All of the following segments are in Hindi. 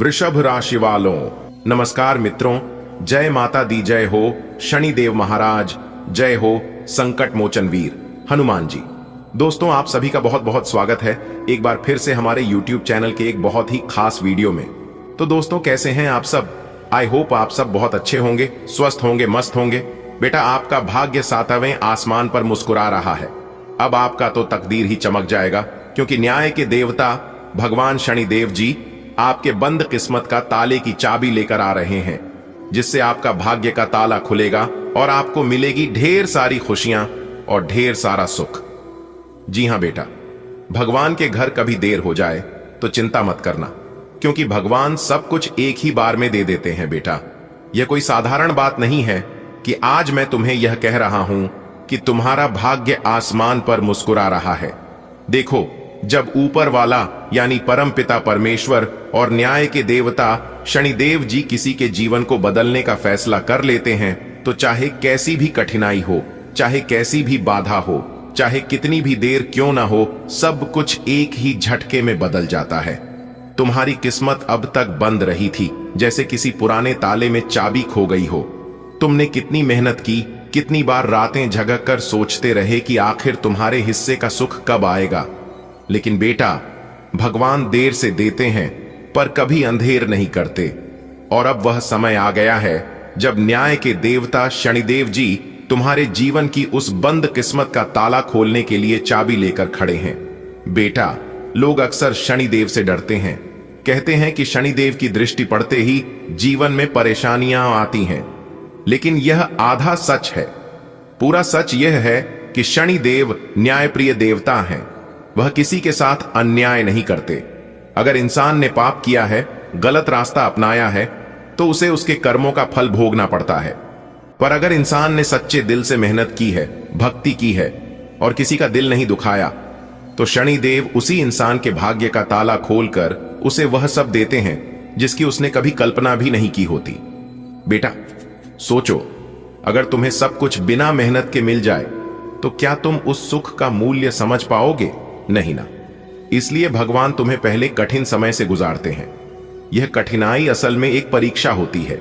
वृषभ राशि वालों, नमस्कार मित्रों। जय माता दी जय हो शनिदेव महाराज, जय हो संकट मोचन वीर हनुमान जी। दोस्तों, आप सभी का बहुत बहुत स्वागत है एक बार फिर से हमारे YouTube चैनल के एक बहुत ही खास वीडियो में। तो दोस्तों, कैसे हैं आप सब? आई होप आप सब बहुत अच्छे होंगे, स्वस्थ होंगे, मस्त होंगे। बेटा, आपका भाग्य 7वें आसमान पर मुस्कुरा रहा है। अब आपका तो तकदीर ही चमक जाएगा, क्योंकि न्याय के देवता भगवान शनिदेव जी आपके बंद किस्मत का ताले की चाबी लेकर आ रहे हैं, जिससे आपका भाग्य का ताला खुलेगा और आपको मिलेगी ढेर सारी खुशियां और ढेर सारा सुख। जी हां बेटा, भगवान के घर कभी देर हो जाए तो चिंता मत करना, क्योंकि भगवान सब कुछ एक ही बार में दे देते हैं। बेटा, यह कोई साधारण बात नहीं है कि आज मैं तुम्हें यह कह रहा हूं कि तुम्हारा भाग्य आसमान पर मुस्कुरा रहा है। देखो, जब ऊपर वाला यानी परमपिता परमेश्वर और न्याय के देवता शनिदेव जी किसी के जीवन को बदलने का फैसला कर लेते हैं, तो चाहे कैसी भी कठिनाई हो, चाहे कैसी भी बाधा हो, चाहे कितनी भी देर क्यों ना हो, सब कुछ एक ही झटके में बदल जाता है। तुम्हारी किस्मत अब तक बंद रही थी, जैसे किसी पुराने ताले में चाबी खो गई हो। तुमने कितनी मेहनत की, कितनी बार रातें जगह कर सोचते रहे कि आखिर तुम्हारे हिस्से का सुख कब आएगा। लेकिन बेटा, भगवान देर से देते हैं पर कभी अंधेर नहीं करते। और अब वह समय आ गया है जब न्याय के देवता शनिदेव जी तुम्हारे जीवन की उस बंद किस्मत का ताला खोलने के लिए चाबी लेकर खड़े हैं। बेटा, लोग अक्सर शनिदेव से डरते हैं, कहते हैं कि शनिदेव की दृष्टि पड़ते ही जीवन में परेशानियां आती हैं। लेकिन यह आधा सच है। पूरा सच यह है कि शनिदेव न्यायप्रिय देवता हैं। वह किसी के साथ अन्याय नहीं करते। अगर इंसान ने पाप किया है, गलत रास्ता अपनाया है, तो उसे उसके कर्मों का फल भोगना पड़ता है। पर अगर इंसान ने सच्चे दिल से मेहनत की है, भक्ति की है और किसी का दिल नहीं दुखाया, तो शनिदेव उसी इंसान के भाग्य का ताला खोलकर उसे वह सब देते हैं जिसकी उसने कभी कल्पना भी नहीं की होती। बेटा, सोचो, अगर तुम्हें सब कुछ बिना मेहनत के मिल जाए तो क्या तुम उस सुख का मूल्य समझ पाओगे? नहीं ना। इसलिए भगवान तुम्हें पहले कठिन समय से गुजारते हैं। यह कठिनाई असल में एक परीक्षा होती है।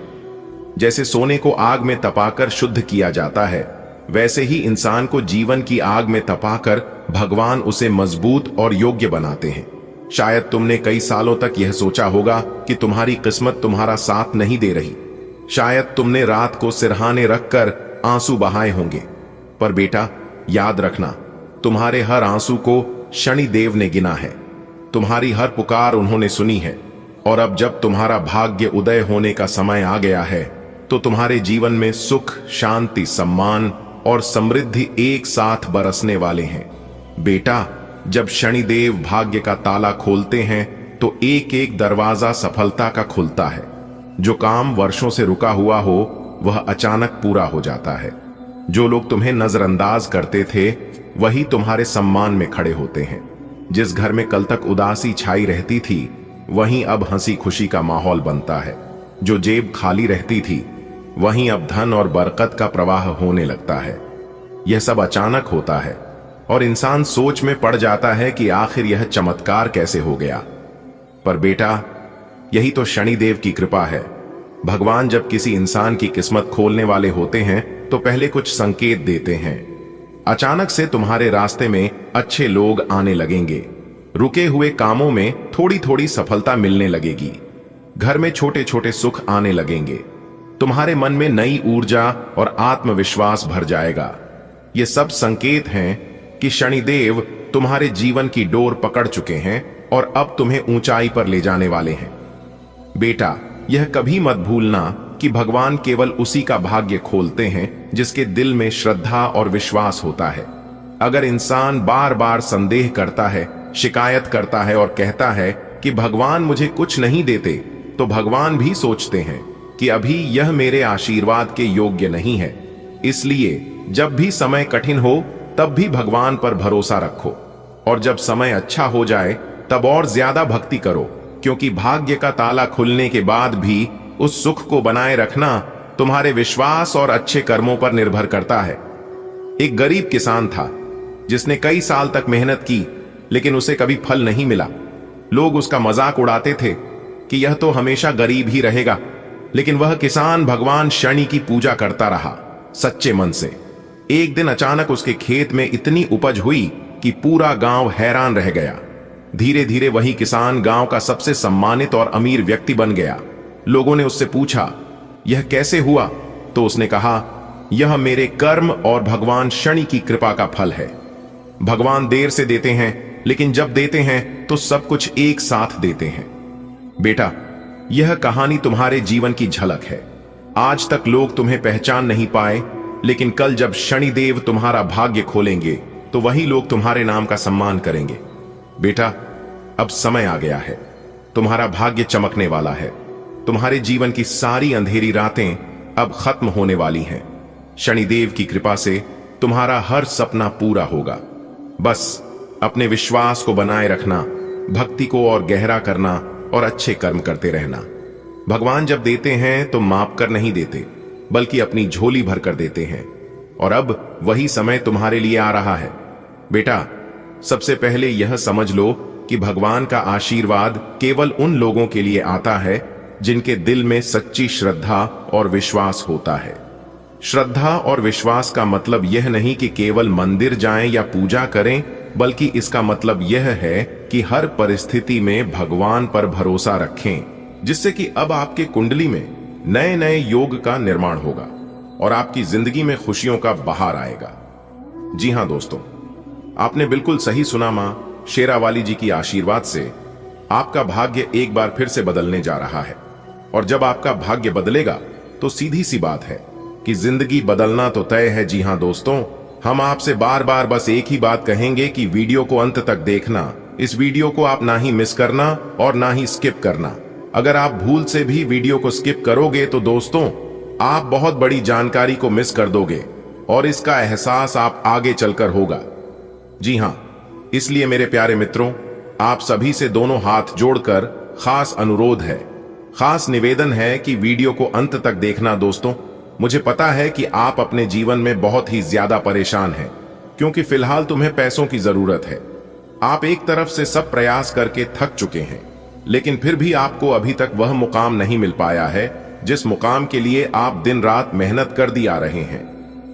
जैसे सोने को आग में तपाकर शुद्ध किया जाता है, वैसे ही इंसान को जीवन की आग में तपाकर भगवान उसे मजबूत और योग्य बनाते हैं। शायद तुमने कई सालों तक यह सोचा होगा कि तुम्हारी किस्मत तुम्हारा साथ नहीं दे रही। शायद तुमने रात को सिरहाने रखकर आंसू बहाए होंगे। पर बेटा, याद रखना, तुम्हारे हर आंसू को शनिदेव ने गिना है। तुम्हारी हर पुकार उन्होंने सुनी है। और अब जब तुम्हारा भाग्य उदय होने का समय आ गया है, तो तुम्हारे जीवन में सुख, शांति, सम्मान और समृद्धि एक साथ बरसने वाले हैं। बेटा, जब शनिदेव भाग्य का ताला खोलते हैं तो एक एक दरवाजा सफलता का खुलता है। जो काम वर्षों से रुका हुआ हो, वह अचानक पूरा हो जाता है। जो लोग तुम्हें नजरअंदाज करते थे, वही तुम्हारे सम्मान में खड़े होते हैं। जिस घर में कल तक उदासी छाई रहती थी, वहीं अब हंसी खुशी का माहौल बनता है। जो जेब खाली रहती थी, वहीं अब धन और बरकत का प्रवाह होने लगता है। यह सब अचानक होता है और इंसान सोच में पड़ जाता है कि आखिर यह चमत्कार कैसे हो गया। पर बेटा, यही तो शनिदेव की कृपा है। भगवान जब किसी इंसान की किस्मत खोलने वाले होते हैं, तो पहले कुछ संकेत देते हैं। अचानक से तुम्हारे रास्ते में अच्छे लोग आने लगेंगे। रुके हुए कामों में थोड़ी थोड़ी सफलता मिलने लगेगी। घर में छोटे छोटे सुख आने लगेंगे। तुम्हारे मन में नई ऊर्जा और आत्मविश्वास भर जाएगा। ये सब संकेत हैं कि शनिदेव तुम्हारे जीवन की डोर पकड़ चुके हैं और अब तुम्हें ऊंचाई पर ले जाने वाले हैं। बेटा, यह कभी मत भूलना कि भगवान केवल उसी का भाग्य खोलते हैं जिसके दिल में श्रद्धा और विश्वास होता है। अगर इंसान बार बार संदेह करता है, शिकायत करता है और कहता है कि भगवान मुझे कुछ नहीं देते, तो भगवान भी सोचते हैं कि अभी यह मेरे आशीर्वाद के योग्य नहीं है। इसलिए जब भी समय कठिन हो, तब भी भगवान पर भरोसा रखो, और जब समय अच्छा हो जाए तब और ज्यादा भक्ति करो, क्योंकि भाग्य का ताला खुलने के बाद भी उस सुख को बनाए रखना तुम्हारे विश्वास और अच्छे कर्मों पर निर्भर करता है। एक गरीब किसान था जिसने कई साल तक मेहनत की, लेकिन उसे कभी फल नहीं मिला। लोग उसका मजाक उड़ाते थे कि यह तो हमेशा गरीब ही रहेगा, लेकिन वह किसान भगवान शनि की पूजा करता रहा सच्चे मन से। एक दिन अचानक उसके खेत में इतनी उपज हुई कि पूरा गांव हैरान रह गया। धीरे धीरे वही किसान गांव का सबसे सम्मानित और अमीर व्यक्ति बन गया। लोगों ने उससे पूछा, यह कैसे हुआ? तो उसने कहा, यह मेरे कर्म और भगवान शनि की कृपा का फल है। भगवान देर से देते हैं, लेकिन जब देते हैं तो सब कुछ एक साथ देते हैं। बेटा, यह कहानी तुम्हारे जीवन की झलक है। आज तक लोग तुम्हें पहचान नहीं पाए, लेकिन कल जब शनिदेव तुम्हारा भाग्य खोलेंगे तो वही लोग तुम्हारे नाम का सम्मान करेंगे। बेटा, अब समय आ गया है, तुम्हारा भाग्य चमकने वाला है। तुम्हारे जीवन की सारी अंधेरी रातें अब खत्म होने वाली हैं। शनिदेव की कृपा से तुम्हारा हर सपना पूरा होगा। बस अपने विश्वास को बनाए रखना, भक्ति को और गहरा करना और अच्छे कर्म करते रहना। भगवान जब देते हैं तो माप कर नहीं देते, बल्कि अपनी झोली भर कर देते हैं। और अब वही समय तुम्हारे लिए आ रहा है। बेटा, सबसे पहले यह समझ लो कि भगवान का आशीर्वाद केवल उन लोगों के लिए आता है जिनके दिल में सच्ची श्रद्धा और विश्वास होता है। श्रद्धा और विश्वास का मतलब यह नहीं कि केवल मंदिर जाएं या पूजा करें, बल्कि इसका मतलब यह है कि हर परिस्थिति में भगवान पर भरोसा रखें, जिससे कि अब आपके कुंडली में नए नए योग का निर्माण होगा और आपकी जिंदगी में खुशियों का बहार आएगा। जी हां दोस्तों, आपने बिल्कुल सही सुना। मां शेरावाली जी की आशीर्वाद से आपका भाग्य एक बार फिर से बदलने जा रहा है। और जब आपका भाग्य बदलेगा तो सीधी सी बात है कि जिंदगी बदलना तो तय है। जी हां दोस्तों, हम आपसे बार बार बस एक ही बात कहेंगे कि वीडियो को अंत तक देखना। इस वीडियो को आप ना ही मिस करना और ना ही स्किप करना। अगर आप भूल से भी वीडियो को स्किप करोगे तो दोस्तों, आप बहुत बड़ी जानकारी को मिस कर दोगे और इसका एहसास आप आगे चलकर होगा। जी हां, इसलिए मेरे प्यारे मित्रों, आप सभी से दोनों हाथ जोड़कर खास अनुरोध है, खास निवेदन है कि वीडियो को अंत तक देखना। दोस्तों, मुझे पता है कि आप अपने जीवन में बहुत ही ज्यादा परेशान हैं, क्योंकि फिलहाल तुम्हें पैसों की जरूरत है। आप एक तरफ से सब प्रयास करके थक चुके हैं, लेकिन फिर भी आपको अभी तक वह मुकाम नहीं मिल पाया है जिस मुकाम के लिए आप दिन रात मेहनत कर दी आ रहे हैं,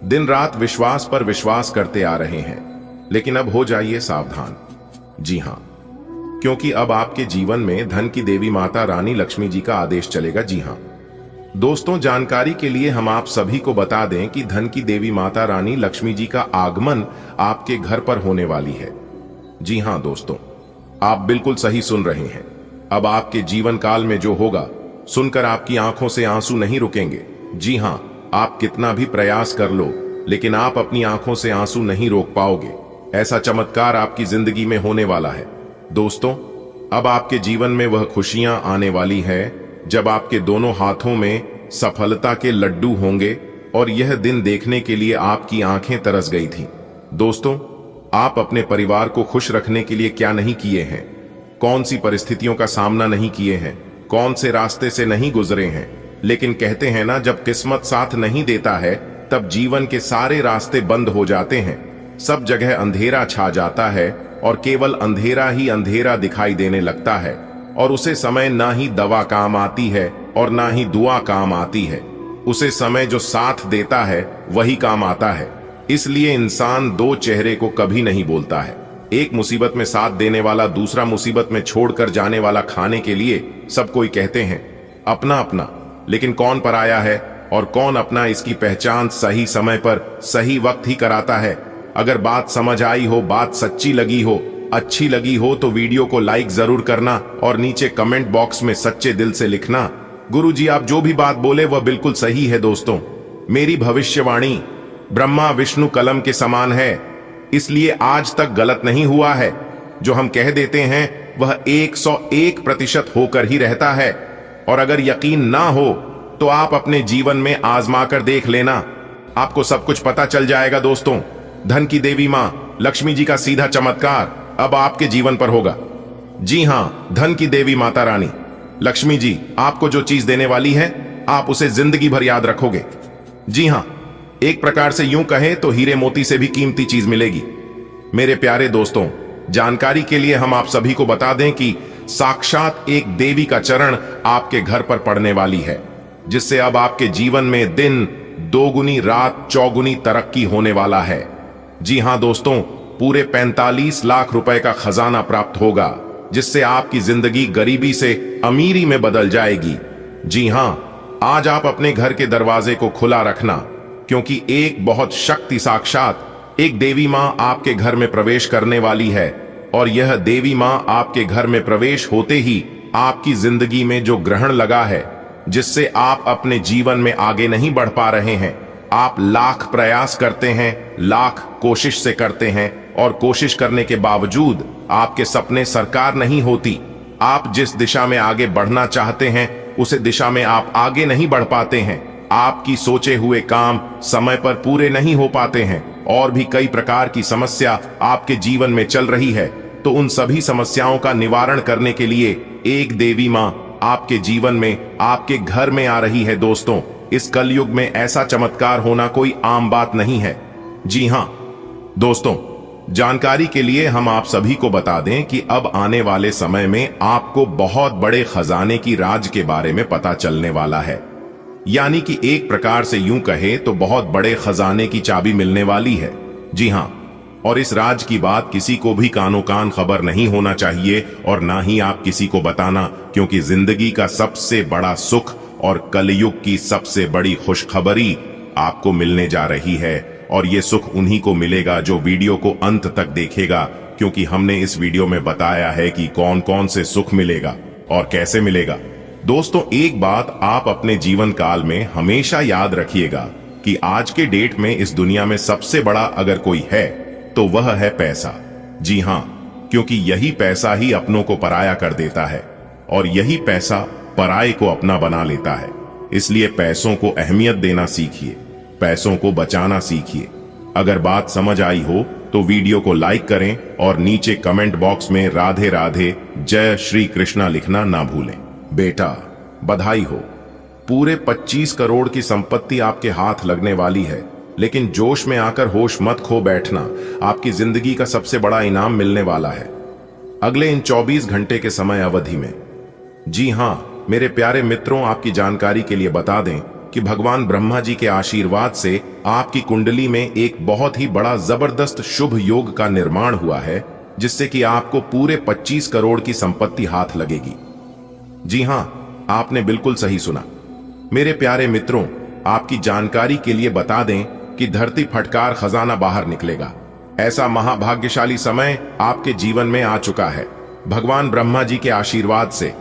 दिन रात विश्वास पर विश्वास करते आ रहे हैं। लेकिन अब हो जाइए सावधान। जी हां, क्योंकि अब आपके जीवन में धन की देवी माता रानी लक्ष्मी जी का आदेश चलेगा। जी हां दोस्तों, जानकारी के लिए हम आप सभी को बता दें कि धन की देवी माता रानी लक्ष्मी जी का आगमन आपके घर पर होने वाली है। जी हां दोस्तों, आप बिल्कुल सही सुन रहे हैं। अब आपके जीवन काल में जो होगा, सुनकर आपकी आंखों से आंसू नहीं रुकेंगे। जी हां, आप कितना भी प्रयास कर लो, लेकिन आप अपनी आंखों से आंसू नहीं रोक पाओगे। ऐसा चमत्कार आपकी जिंदगी में होने वाला है। दोस्तों, अब आपके जीवन में वह खुशियां आने वाली है जब आपके दोनों हाथों में सफलता के लड्डू होंगे, और यह दिन देखने के लिए आपकी आंखें तरस गई थी। दोस्तों, आप अपने परिवार को खुश रखने के लिए क्या नहीं किए हैं, कौन सी परिस्थितियों का सामना नहीं किए हैं, कौन से रास्ते से नहीं गुजरे हैं। लेकिन कहते हैं ना, जब किस्मत साथ नहीं देता है तब जीवन के सारे रास्ते बंद हो जाते हैं, सब जगह अंधेरा छा जाता है और केवल अंधेरा ही अंधेरा दिखाई देने लगता है। और उसे समय ना ही दवा काम आती है और ना ही दुआ काम आती है। उसे समय जो साथ देता है वही काम आता है। इसलिए इंसान दो चेहरे को कभी नहीं बोलता है। एक मुसीबत में साथ देने वाला, दूसरा मुसीबत में छोड़कर जाने वाला। खाने के लिए सब कोई कहते हैं अपना अपना, लेकिन कौन पराया है और कौन अपना, इसकी पहचान सही समय पर सही वक्त ही कराता है। अगर बात समझ आई हो, बात सच्ची लगी हो, अच्छी लगी हो तो वीडियो को लाइक जरूर करना और नीचे कमेंट बॉक्स में सच्चे दिल से लिखना, गुरुजी आप जो भी बात बोले वह बिल्कुल सही है। दोस्तों, मेरी भविष्यवाणी ब्रह्मा विष्णु कलम के समान है, इसलिए आज तक गलत नहीं हुआ है। जो हम कह देते हैं वह 101% होकर ही रहता है। और अगर यकीन ना हो तो आप अपने जीवन में आजमा कर देख लेना, आपको सब कुछ पता चल जाएगा। दोस्तों, धन की देवी मां लक्ष्मी जी का सीधा चमत्कार अब आपके जीवन पर होगा। जी हां, धन की देवी माता रानी लक्ष्मी जी आपको जो चीज देने वाली है, आप उसे जिंदगी भर याद रखोगे। जी हां, एक प्रकार से यूं कहें तो हीरे मोती से भी कीमती चीज मिलेगी। मेरे प्यारे दोस्तों, जानकारी के लिए हम आप सभी को बता दें कि साक्षात एक देवी का चरण आपके घर पर पड़ने वाली है, जिससे अब आपके जीवन में दिन दोगुनी रात चौगुनी तरक्की होने वाला है। जी हां दोस्तों, पूरे 45 लाख रुपए का खजाना प्राप्त होगा, जिससे आपकी जिंदगी गरीबी से अमीरी में बदल जाएगी। जी हां, आज आप अपने घर के दरवाजे को खुला रखना, क्योंकि एक बहुत शक्ति साक्षात एक देवी मां आपके घर में प्रवेश करने वाली है। और यह देवी मां आपके घर में प्रवेश होते ही आपकी जिंदगी में जो ग्रहण लगा है, जिससे आप अपने जीवन में आगे नहीं बढ़ पा रहे हैं, आप लाख प्रयास करते हैं, लाख कोशिश से करते हैं, और कोशिश करने के बावजूद आपके सपने साकार नहीं होती। आप जिस दिशा में आगे बढ़ना चाहते हैं, उस दिशा में आप आगे नहीं बढ़ पाते हैं। आपकी सोचे हुए काम समय पर पूरे नहीं हो पाते हैं, और भी कई प्रकार की समस्या आपके जीवन में चल रही है। तो उन सभी समस्याओं का निवारण करने के लिए एक देवी मां आपके जीवन में, आपके घर में आ रही है। दोस्तों, इस कलयुग में ऐसा चमत्कार होना कोई आम बात नहीं है। जी हां दोस्तों, जानकारी के लिए हम आप सभी को बता दें कि अब आने वाले समय में आपको बहुत बड़े खजाने की राज के बारे में पता चलने वाला है। यानी कि एक प्रकार से यूं कहे तो बहुत बड़े खजाने की चाबी मिलने वाली है। जी हां, और इस राज की बात किसी को भी कानो कान खबर नहीं होना चाहिए, और ना ही आप किसी को बताना, क्योंकि जिंदगी का सबसे बड़ा सुख और कलयुग की सबसे बड़ी खुशखबरी आपको मिलने जा रही है। और ये सुख उन्हीं को मिलेगा जो वीडियो को अंत तक देखेगा, क्योंकि हमने इस वीडियो में बताया है कि कौन कौन से सुख मिलेगा और कैसे मिलेगा। दोस्तों, एक बात आप अपने जीवन काल में हमेशा याद रखिएगा कि आज के डेट में इस दुनिया में सबसे बड़ा अगर कोई है तो वह है पैसा। जी हां, क्योंकि यही पैसा ही अपनों को पराया कर देता है, और यही पैसा पराये को अपना बना लेता है। इसलिए पैसों को अहमियत देना सीखिए, पैसों को बचाना सीखिए। अगर बात समझ आई हो तो वीडियो को लाइक करें, और नीचे कमेंट बॉक्स में राधे राधे जय श्री कृष्णा लिखना ना भूलें। बेटा, बधाई हो, पूरे 25 करोड़ की संपत्ति आपके हाथ लगने वाली है। लेकिन जोश में आकर होश मत खो बैठना, आपकी जिंदगी का सबसे बड़ा इनाम मिलने वाला है अगले इन 24 घंटे के समय अवधि में। जी हां मेरे प्यारे मित्रों, आपकी जानकारी के लिए बता दें कि भगवान ब्रह्मा जी के आशीर्वाद से आपकी कुंडली में एक बहुत ही बड़ा जबरदस्त शुभ योग का निर्माण हुआ है, जिससे कि आपको पूरे 25 करोड़ की संपत्ति हाथ लगेगी। जी हां, आपने बिल्कुल सही सुना। मेरे प्यारे मित्रों, आपकी जानकारी के लिए बता दें कि धरती फटकार खजाना बाहर निकलेगा। ऐसा महाभाग्यशाली समय आपके जीवन में आ चुका है भगवान ब्रह्मा जी के आशीर्वाद से।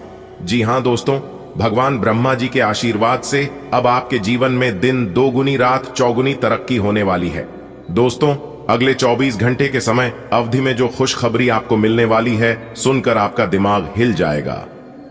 जी हां दोस्तों, भगवान ब्रह्मा जी के आशीर्वाद से अब आपके जीवन में दिन दोगुनी रात चौगुनी तरक्की होने वाली है। दोस्तों, अगले 24 घंटे के समय अवधि में जो खुशखबरी आपको मिलने वाली है, सुनकर आपका दिमाग हिल जाएगा।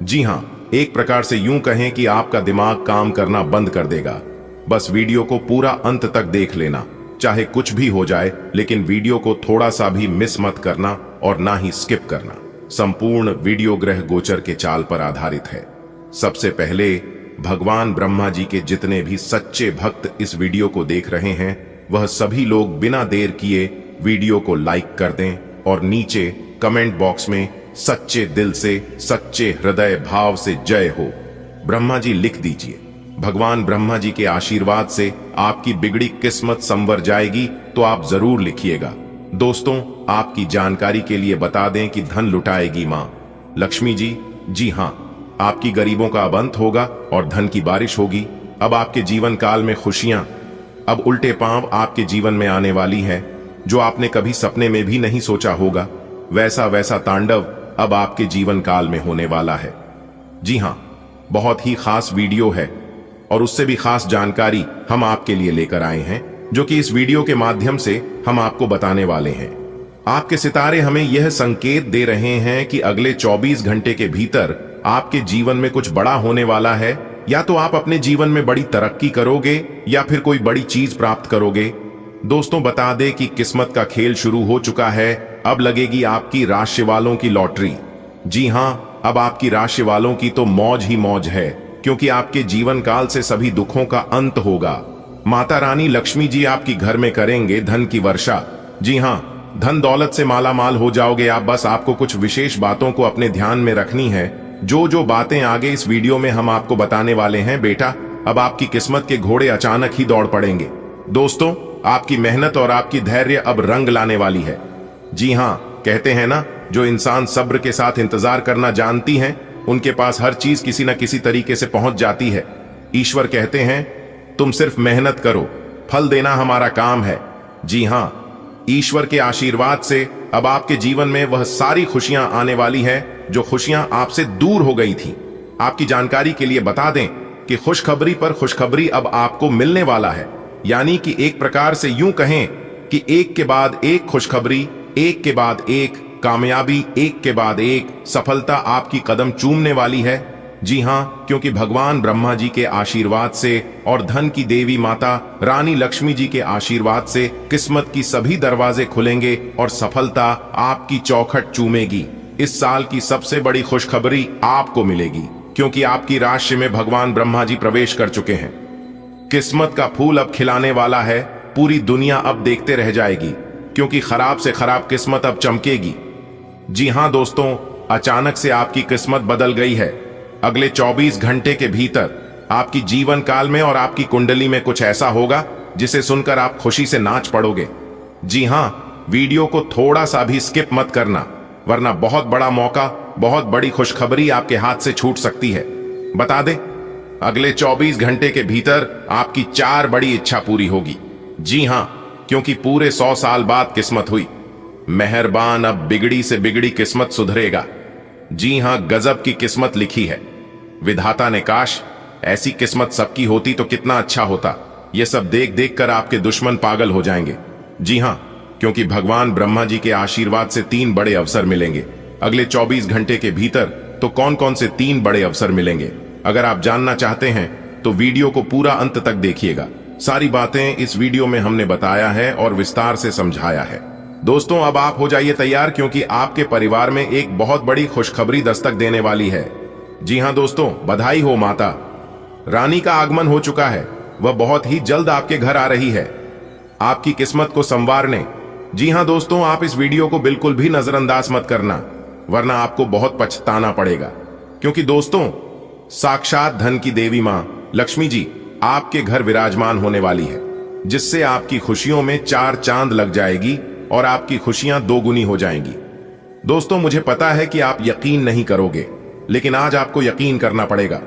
जी हां, एक प्रकार से यूं कहें कि आपका दिमाग काम करना बंद कर देगा। बस वीडियो को पूरा अंत तक देख लेना, चाहे कुछ भी हो जाए, लेकिन वीडियो को थोड़ा सा भी मिस मत करना और ना ही स्किप करना। संपूर्ण वीडियो ग्रह गोचर के चाल पर आधारित है। सबसे पहले भगवान ब्रह्मा जी के जितने भी सच्चे भक्त इस वीडियो को देख रहे हैं, वह सभी लोग बिना देर किए वीडियो को लाइक कर दें, और नीचे कमेंट बॉक्स में सच्चे दिल से, सच्चे हृदय भाव से जय हो ब्रह्मा जी लिख दीजिए। भगवान ब्रह्मा जी के आशीर्वाद से आपकी बिगड़ी किस्मत संवर जाएगी, तो आप जरूर लिखिएगा। दोस्तों, आपकी जानकारी के लिए बता दें कि धन लुटाएगी मां लक्ष्मी जी। जी हां, आपकी गरीबों का अब अंत होगा और धन की बारिश होगी। अब आपके जीवन काल में खुशियां अब उल्टे पांव आपके जीवन में आने वाली है, जो आपने कभी सपने में भी नहीं सोचा होगा। वैसा वैसा तांडव अब आपके जीवन काल में होने वाला है। जी हां, बहुत ही खास वीडियो है, और उससे भी खास जानकारी हम आपके लिए लेकर आए हैं, जो कि इस वीडियो के माध्यम से हम आपको बताने वाले हैं। आपके सितारे हमें यह संकेत दे रहे हैं कि अगले 24 घंटे के भीतर आपके जीवन में कुछ बड़ा होने वाला है। या तो आप अपने जीवन में बड़ी तरक्की करोगे, या फिर कोई बड़ी चीज प्राप्त करोगे। दोस्तों, बता दें कि किस्मत का खेल शुरू हो चुका है। अब लगेगी आपकी राशि वालों की लॉटरी। जी हां, अब आपकी राशि वालों की तो मौज ही मौज है, क्योंकि आपके जीवन काल से सभी दुखों का अंत होगा। माता रानी लक्ष्मी जी आपकी घर में करेंगे धन की वर्षा। जी हां, धन दौलत से माला माल हो जाओगे आप। बस आपको कुछ विशेष बातों को अपने ध्यान में रखनी है। जो जो बातें आगे इस वीडियो में हम आपको बताने वाले हैं बेटा, अब आपकी किस्मत के घोड़े अचानक ही दौड़ पड़ेंगे। दोस्तों, आपकी मेहनत और आपकी धैर्य अब रंग लाने वाली है। जी हाँ, कहते हैं ना, जो इंसान सब्र के साथ इंतजार करना जानती हैं, उनके पास हर चीज किसी न किसी तरीके से पहुंच जाती है। ईश्वर कहते हैं, तुम सिर्फ मेहनत करो, फल देना हमारा काम है। जी हाँ, ईश्वर के आशीर्वाद से अब आपके जीवन में वह सारी खुशियां आने वाली है जो खुशियां आपसे दूर हो गई थी। आपकी जानकारी के लिए बता दें कि खुशखबरी पर खुशखबरी अब आपको मिलने वाला है। यानी कि एक प्रकार से यूं कहें कि एक के बाद एक खुशखबरी, एक के बाद एक कामयाबी, एक के बाद एक सफलता आपकी कदम चूमने वाली है। जी हाँ, क्योंकि भगवान ब्रह्मा जी के आशीर्वाद से और धन की देवी माता रानी लक्ष्मी जी के आशीर्वाद से किस्मत की सभी दरवाजे खुलेंगे और सफलता आपकी चौखट चूमेगी। इस साल की सबसे बड़ी खुशखबरी आपको मिलेगी, क्योंकि आपकी राशि में भगवान ब्रह्मा जी प्रवेश कर चुके हैं। किस्मत का फूल अब खिलाने वाला है। पूरी दुनिया अब देखते रह जाएगी, क्योंकि खराब से खराब किस्मत अब चमकेगी। जी हाँ दोस्तों, अचानक से आपकी किस्मत बदल गई है। अगले 24 घंटे के भीतर आपकी जीवन काल में और आपकी कुंडली में कुछ ऐसा होगा जिसे सुनकर आप खुशी से नाच पड़ोगे। जी हाँ, वीडियो को थोड़ा सा भी स्किप मत करना, वरना बहुत बड़ा मौका, बहुत बड़ी खुशखबरी आपके हाथ से छूट सकती है। बता दें, अगले 24 घंटे के भीतर आपकी 4 बड़ी इच्छा पूरी होगी। जी हाँ, क्योंकि पूरे 100 साल बाद किस्मत हुई। मेहरबान, अब बिगड़ी से बिगड़ी किस्मत सुधरेगा। जी हाँ, गजब की किस्मत लिखी है। विधाता ने काश ऐसी किस्मत सबकी होती तो कितना अच्छा होता। ये सब देख देख कर आपके दुश्मन पागल हो जाएंगे। जी हाँ, क्योंकि भगवान ब्रह्मा जी के आशीर्वाद से 3 बड़े अवसर मिलेंगे। अगले 24 घंटे के भीतर तो कौन कौन से 3 बड़े अवसर मिलेंगे, अगर आप जानना चाहते हैं तो वीडियो को पूरा अंत तक देखिएगा। सारी बातें इस वीडियो में हमने बताया है और विस्तार से समझाया है। दोस्तों, अब आप हो जाइए तैयार, क्योंकि आपके परिवार में एक बहुत बड़ी खुशखबरी दस्तक देने वाली है। जी हां दोस्तों, बधाई हो। माता रानी का आगमन हो चुका है। वह बहुत ही जल्द आपके घर आ रही है, आपकी किस्मत को संवारने। जी हां दोस्तों, आप इस वीडियो को बिल्कुल भी नजरअंदाज मत करना, वरना आपको बहुत पछताना पड़ेगा। क्योंकि दोस्तों, साक्षात धन की देवी मां लक्ष्मी जी आपके घर विराजमान होने वाली है, जिससे आपकी खुशियों में 4 चांद लग जाएगी और आपकी खुशियां 2 गुनी हो जाएंगी। दोस्तों, मुझे पता है कि आप यकीन नहीं करोगे, लेकिन आज आपको यकीन करना पड़ेगा।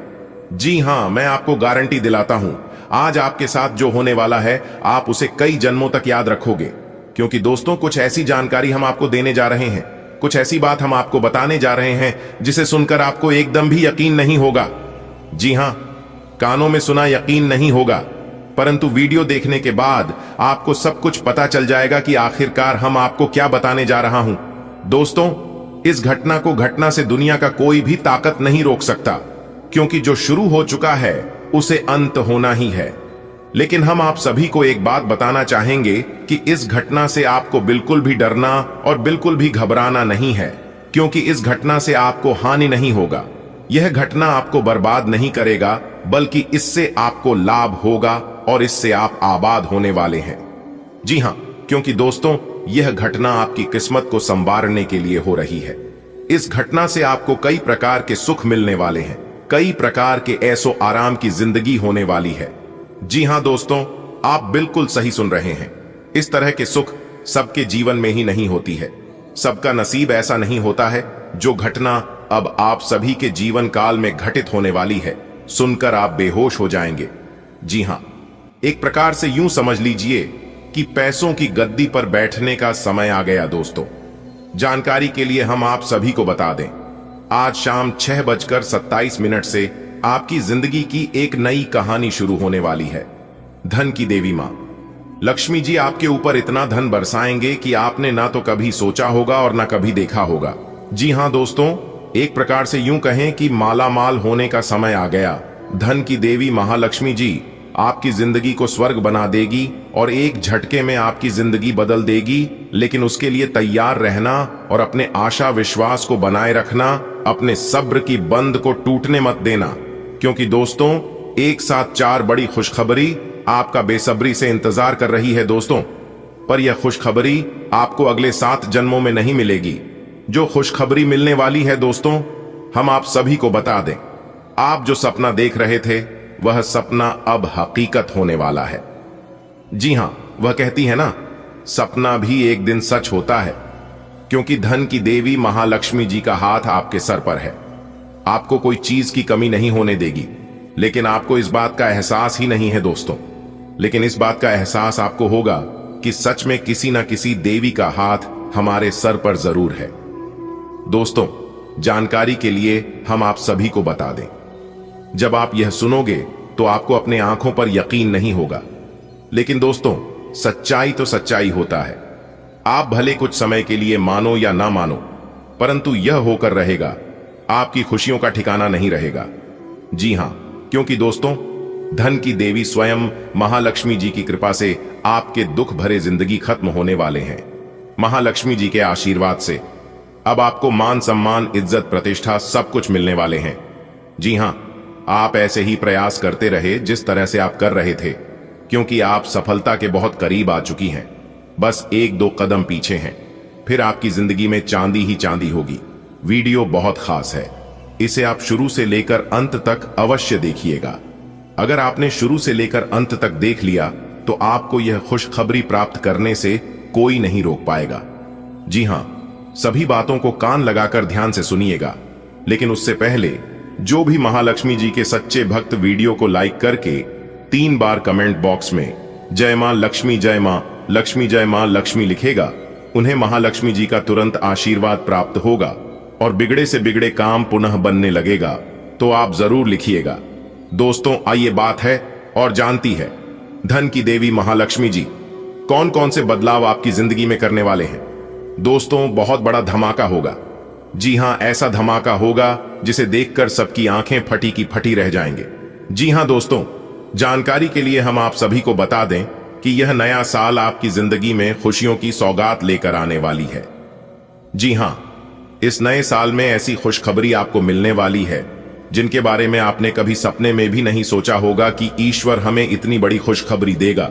जी हां, मैं आपको गारंटी दिलाता हूं, आज आपके साथ जो होने वाला है आप उसे कई जन्मों तक याद रखोगे। क्योंकि दोस्तों, कुछ ऐसी जानकारी हम आपको देने जा रहे हैं, कुछ ऐसी बात हम आपको बताने जा रहे हैं जिसे सुनकर आपको एकदम भी यकीन नहीं होगा। जी हां, कानों में सुना यकीन नहीं होगा, परंतु वीडियो देखने के बाद आपको सब कुछ पता चल जाएगा कि आखिरकार हम आपको क्या बताने जा रहा हूं। दोस्तों, इस घटना को घटना से दुनिया का कोई भी ताकत नहीं रोक सकता, क्योंकि जो शुरू हो चुका है उसे अंत होना ही है। लेकिन हम आप सभी को एक बात बताना चाहेंगे कि इस घटना से आपको बिल्कुल भी डरना और बिल्कुल भी घबराना नहीं है, क्योंकि इस घटना से आपको हानि नहीं होगा। यह घटना आपको बर्बाद नहीं करेगा, बल्कि इससे आपको लाभ होगा और इससे आप आबाद होने वाले हैं। जी हां, क्योंकि दोस्तों, यह घटना आपकी किस्मत को संवारने के लिए हो रही है। इस घटना से आपको कई प्रकार के सुख मिलने वाले हैं, कई प्रकार के ऐसो आराम की जिंदगी होने वाली है। जी हां दोस्तों, आप बिल्कुल सही सुन रहे हैं। इस तरह के सुख सबके जीवन में ही नहीं होती है, सबका नसीब ऐसा नहीं होता है। जो घटना अब आप सभी के जीवन काल में घटित होने वाली है, सुनकर आप बेहोश हो जाएंगे। जी हां, एक प्रकार से यूं समझ लीजिए कि पैसों की गद्दी पर बैठने का समय आ गया। दोस्तों, जानकारी के लिए हम आप सभी को बता दें, आज शाम 6:27 से आपकी जिंदगी की एक नई कहानी शुरू होने वाली है। धन की देवी मां लक्ष्मी जी आपके ऊपर इतना धन बरसाएंगे कि आपने ना तो कभी सोचा होगा और ना कभी देखा होगा। जी हां दोस्तों, एक प्रकार से यूं कहें कि माला माल होने का समय आ गया। धन की देवी महालक्ष्मी जी आपकी जिंदगी को स्वर्ग बना देगी और एक झटके में आपकी जिंदगी बदल देगी। लेकिन उसके लिए तैयार रहना और अपने आशा विश्वास को बनाए रखना, अपने सब्र की बंद को टूटने मत देना, क्योंकि दोस्तों, एक साथ 4 बड़ी खुशखबरी आपका बेसब्री से इंतजार कर रही है। दोस्तों, पर यह खुशखबरी आपको अगले 7 जन्मों में नहीं मिलेगी। जो खुशखबरी मिलने वाली है दोस्तों, हम आप सभी को बता दें, आप जो सपना देख रहे थे वह सपना अब हकीकत होने वाला है। जी हां, वह कहती है ना, सपना भी एक दिन सच होता है, क्योंकि धन की देवी महालक्ष्मी जी का हाथ आपके सर पर है। आपको कोई चीज की कमी नहीं होने देगी, लेकिन आपको इस बात का एहसास ही नहीं है दोस्तों। लेकिन इस बात का एहसास आपको होगा कि सच में किसी ना किसी देवी का हाथ हमारे सर पर जरूर है। दोस्तों, जानकारी के लिए हम आप सभी को बता दें, जब आप यह सुनोगे तो आपको अपने आंखों पर यकीन नहीं होगा, लेकिन दोस्तों सच्चाई तो सच्चाई होता है। आप भले कुछ समय के लिए मानो या ना मानो, परंतु यह होकर रहेगा, आपकी खुशियों का ठिकाना नहीं रहेगा। जी हां, क्योंकि दोस्तों धन की देवी स्वयं महालक्ष्मी जी की कृपा से आपके दुख भरे जिंदगी खत्म होने वाले हैं। महालक्ष्मी जी के आशीर्वाद से अब आपको मान सम्मान, इज्जत, प्रतिष्ठा सब कुछ मिलने वाले हैं। जी हां, आप ऐसे ही प्रयास करते रहे जिस तरह से आप कर रहे थे, क्योंकि आप सफलता के बहुत करीब आ चुकी हैं। बस 1-2 कदम पीछे हैं, फिर आपकी जिंदगी में चांदी ही चांदी होगी। वीडियो बहुत खास है, इसे आप शुरू से लेकर अंत तक अवश्य देखिएगा। अगर आपने शुरू से लेकर अंत तक देख लिया तो आपको यह खुशखबरी प्राप्त करने से कोई नहीं रोक पाएगा। जी हां, सभी बातों को कान लगाकर ध्यान से सुनिएगा। लेकिन उससे पहले जो भी महालक्ष्मी जी के सच्चे भक्त वीडियो को लाइक करके 3 बार कमेंट बॉक्स में जय मां लक्ष्मी, जय मां लक्ष्मी, जय मां लक्ष्मी लिखेगा, उन्हें महालक्ष्मी जी का तुरंत आशीर्वाद प्राप्त होगा और बिगड़े से बिगड़े काम पुनः बनने लगेगा। तो आप जरूर लिखिएगा। दोस्तों, आइए बात है और जानती है धन की देवी महालक्ष्मी जी कौन कौन से बदलाव आपकी जिंदगी में करने वाले हैं। दोस्तों, बहुत बड़ा धमाका होगा। जी हां, ऐसा धमाका होगा जिसे देखकर सबकी आंखें फटी की फटी रह जाएंगे। जी हां दोस्तों, जानकारी के लिए हम आप सभी को बता दें कि यह नया साल आपकी जिंदगी में खुशियों की सौगात लेकर आने वाली है। जी हां, इस नए साल में ऐसी खुशखबरी आपको मिलने वाली है जिनके बारे में आपने कभी सपने में भी नहीं सोचा होगा कि ईश्वर हमें इतनी बड़ी खुशखबरी देगा।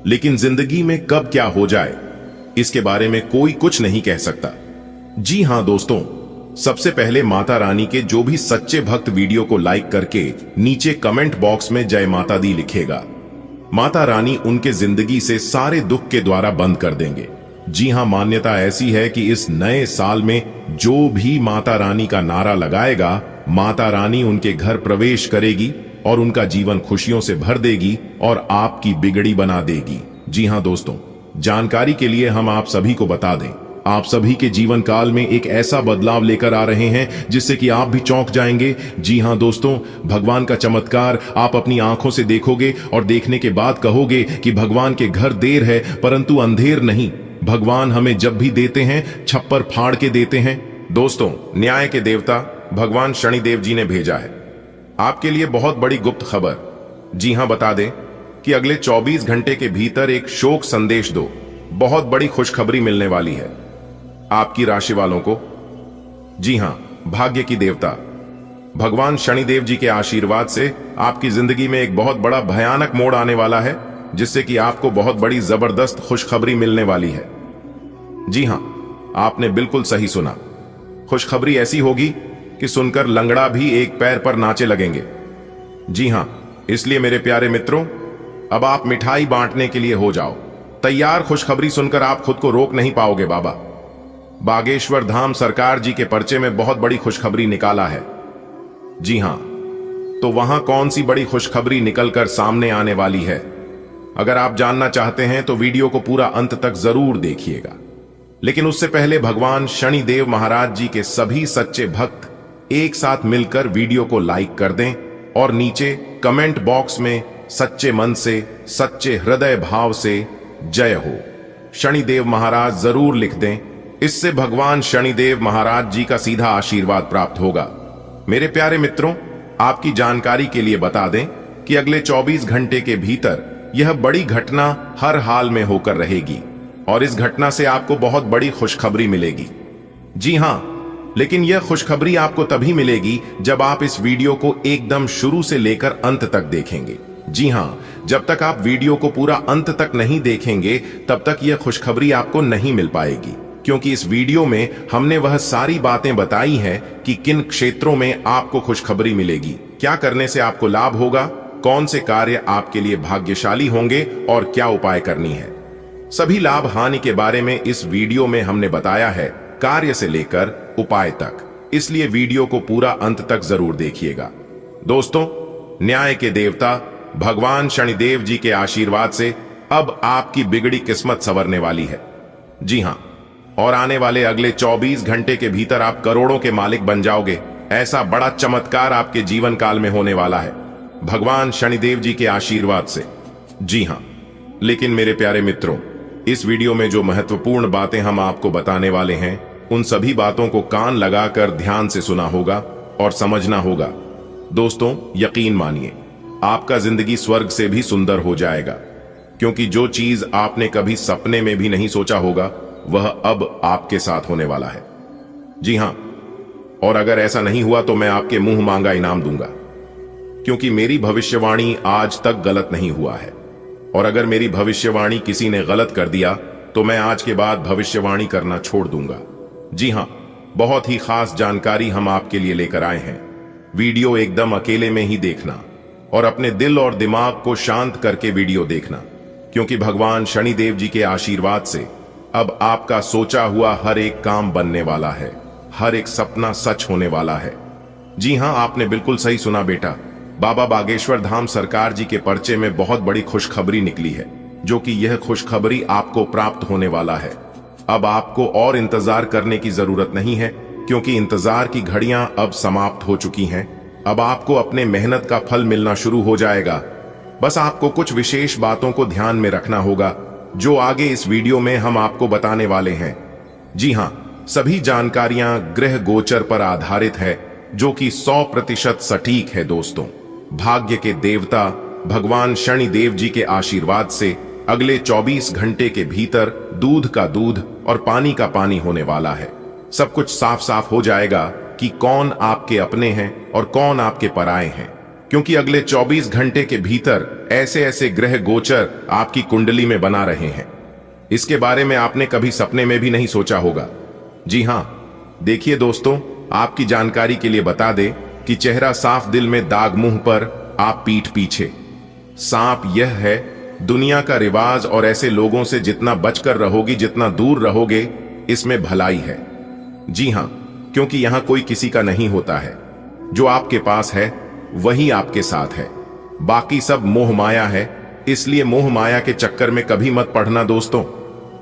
लेकिन जिंदगी में कब क्या हो जाए इसके बारे में कोई कुछ नहीं कह सकता। जी हां दोस्तों, सबसे पहले माता रानी के जो भी सच्चे भक्त वीडियो को लाइक करके नीचे कमेंट बॉक्स में जय माता दी लिखेगा, माता रानी उनके जिंदगी से सारे दुख के द्वारा बंद कर देंगे। जी हां, मान्यता ऐसी है कि इस नए साल में जो भी माता रानी का नारा लगाएगा, माता रानी उनके घर प्रवेश करेगी और उनका जीवन खुशियों से भर देगी और आपकी बिगड़ी बना देगी। जी हां दोस्तों, जानकारी के लिए हम आप सभी को बता दें, आप सभी के जीवन काल में एक ऐसा बदलाव लेकर आ रहे हैं जिससे कि आप भी चौंक जाएंगे। जी हां दोस्तों, भगवान का चमत्कार आप अपनी आंखों से देखोगे और देखने के बाद कहोगे कि भगवान के घर देर है परंतु अंधेर नहीं। भगवान हमें जब भी देते हैं छप्पर फाड़ के देते हैं। दोस्तों, न्याय के देवता भगवान शनिदेव जी ने भेजा है आपके लिए बहुत बड़ी गुप्त खबर। जी हां, बता दें कि अगले 24 घंटे के भीतर एक शोक संदेश दो, बहुत बड़ी खुशखबरी मिलने वाली है आपकी राशि वालों को। जी हां, भाग्य की देवता भगवान शनिदेव जी के आशीर्वाद से आपकी जिंदगी में एक बहुत बड़ा भयानक मोड़ आने वाला है, जिससे कि आपको बहुत बड़ी जबरदस्त खुशखबरी मिलने वाली है। जी हां, आपने बिल्कुल सही सुना। खुशखबरी ऐसी होगी कि सुनकर लंगड़ा भी एक पैर पर नाचे लगेंगे। जी हां, इसलिए मेरे प्यारे मित्रों, अब आप मिठाई बांटने के लिए हो जाओ तैयार। खुशखबरी सुनकर आप खुद को रोक नहीं पाओगे। बाबा बागेश्वर धाम सरकार जी के पर्चे में बहुत बड़ी खुशखबरी निकाला है। जी हां, तो वहां कौन सी बड़ी खुशखबरी निकलकर सामने आने वाली है, अगर आप जानना चाहते हैं तो वीडियो को पूरा अंत तक जरूर देखिएगा। लेकिन उससे पहले भगवान शनिदेव महाराज जी के सभी सच्चे भक्त एक साथ मिलकर वीडियो को लाइक कर दें और नीचे कमेंट बॉक्स में सच्चे मन से, सच्चे हृदय भाव से जय हो शनिदेव महाराज जरूर लिख दें। इससे भगवान शनिदेव महाराज जी का सीधा आशीर्वाद प्राप्त होगा। मेरे प्यारे मित्रों, आपकी जानकारी के लिए बता दें कि अगले 24 घंटे के भीतर यह बड़ी घटना हर हाल में होकर रहेगी और इस घटना से आपको बहुत बड़ी खुशखबरी मिलेगी। जी हां, लेकिन यह खुशखबरी आपको तभी मिलेगी जब आप इस वीडियो को एकदम शुरू से लेकर अंत तक देखेंगे। जी हाँ, जब तक आप वीडियो को पूरा अंत तक नहीं देखेंगे तब तक यह खुशखबरी आपको नहीं मिल पाएगी, क्योंकि इस वीडियो में हमने वह सारी बातें बताई हैं कि किन क्षेत्रों में आपको खुशखबरी मिलेगी, क्या करने से आपको लाभ होगा, कौन से कार्य आपके लिए भाग्यशाली होंगे और क्या उपाय करनी है। सभी लाभ हानि के बारे में इस वीडियो में हमने बताया है, कार्य से लेकर उपाय तक, इसलिए वीडियो को पूरा अंत तक जरूर देखिएगा। दोस्तों, न्याय के देवता भगवान शनिदेव जी के आशीर्वाद से अब आपकी बिगड़ी किस्मत संवरने वाली है। जी हां, और आने वाले अगले 24 घंटे के भीतर आप करोड़ों के मालिक बन जाओगे। ऐसा बड़ा चमत्कार आपके जीवन काल में होने वाला है, भगवान शनिदेव जी के आशीर्वाद से। जी हां, लेकिन मेरे प्यारे मित्रों, इस वीडियो में जो महत्वपूर्ण बातें हम आपको बताने वाले हैं, उन सभी बातों को कान लगाकर ध्यान से सुना होगा और समझना होगा। दोस्तों, यकीन मानिए, आपका जिंदगी स्वर्ग से भी सुंदर हो जाएगा, क्योंकि जो चीज आपने कभी सपने में भी नहीं सोचा होगा वह अब आपके साथ होने वाला है। जी हां, और अगर ऐसा नहीं हुआ तो मैं आपके मुंह मांगा इनाम दूंगा, क्योंकि मेरी भविष्यवाणी आज तक गलत नहीं हुआ है। और अगर मेरी भविष्यवाणी किसी ने गलत कर दिया तो मैं आज के बाद भविष्यवाणी करना छोड़ दूंगा। जी हां, बहुत ही खास जानकारी हम आपके लिए लेकर आए हैं। वीडियो एकदम अकेले में ही देखना और अपने दिल और दिमाग को शांत करके वीडियो देखना, क्योंकि भगवान शनिदेव जी के आशीर्वाद से अब आपका सोचा हुआ हर एक काम बनने वाला है, हर एक सपना सच होने वाला है। जी हां, आपने बिल्कुल सही सुना बेटा, बाबा बागेश्वर धाम सरकार जी के पर्चे में बहुत बड़ी खुशखबरी निकली है, जो कि यह खुशखबरी आपको प्राप्त होने वाला है। अब आपको और इंतजार करने की जरूरत नहीं है, क्योंकि इंतजार की घड़ियां अब समाप्त हो चुकी हैं। अब आपको अपने मेहनत का फल मिलना शुरू हो जाएगा। बस आपको कुछ विशेष बातों को ध्यान में रखना होगा, जो आगे इस वीडियो में हम आपको बताने वाले हैं। जी हां, सभी जानकारियां ग्रह गोचर पर आधारित है, जो कि 100% सटीक है। दोस्तों, भाग्य के देवता भगवान शनिदेव जी के आशीर्वाद से अगले 24 घंटे के भीतर दूध का दूध और पानी का पानी होने वाला है। सब कुछ साफ साफ हो जाएगा कि कौन आपके अपने हैं और कौन आपके पराये हैं, क्योंकि अगले 24 घंटे के भीतर ऐसे ऐसे ग्रह गोचर आपकी कुंडली में बना रहे हैं। इसके बारे में आपने कभी सपने में भी नहीं सोचा होगा। जी हां, देखिए दोस्तों, आपकी जानकारी के लिए बता दें कि चेहरा साफ, दिल में दाग, मुंह पर, आप पीठ पीछे सांप, यह है दुनिया का रिवाज। और ऐसे लोगों से जितना बचकर रहोगी, जितना दूर रहोगे, इसमें भलाई है। जी हां, क्योंकि यहां कोई किसी का नहीं होता है। जो आपके पास है वही आपके साथ है, बाकी सब मोह माया है। इसलिए मोह माया के चक्कर में कभी मत पड़ना दोस्तों।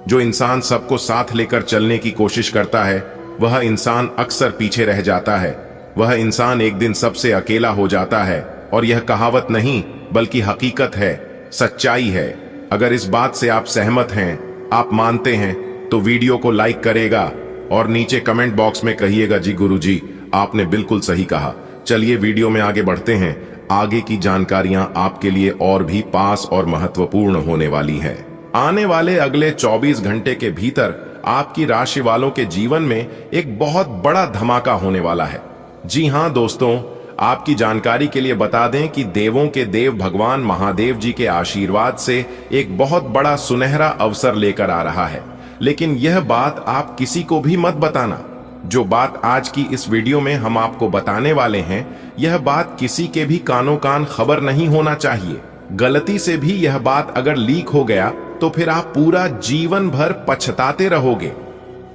जो इंसान सबको साथ लेकर चलने की कोशिश करता है, वह इंसान अक्सर पीछे रह जाता है। वह इंसान एक दिन सबसे अकेला हो जाता है। और यह कहावत नहीं बल्कि हकीकत है, सच्चाई है। अगर इस बात से आप सहमत हैं, आप मानते हैं, तो वीडियो को लाइक करेगा और नीचे कमेंट बॉक्स में कहिएगा, जी गुरुजी, आपने बिल्कुल सही कहा। चलिए वीडियो में आगे बढ़ते हैं। आगे की जानकारियां आपके लिए और भी पास और महत्वपूर्ण होने वाली है। आने वाले अगले 24 घंटे के भीतर आपकी राशि वालों के जीवन में एक बहुत बड़ा धमाका होने वाला है। जी हां दोस्तों, आपकी जानकारी के लिए बता दें कि देवों के देव भगवान महादेव जी के आशीर्वाद से एक बहुत बड़ा सुनहरा अवसर लेकर आ रहा है। लेकिन यह बात आप किसी को भी मत बताना। जो बात आज की इस वीडियो में हम आपको बताने वाले हैं, यह बात किसी के भी कानों कान खबर नहीं होना चाहिए। गलती से भी यह बात अगर लीक हो गया तो फिर आप पूरा जीवन भर पछताते रहोगे।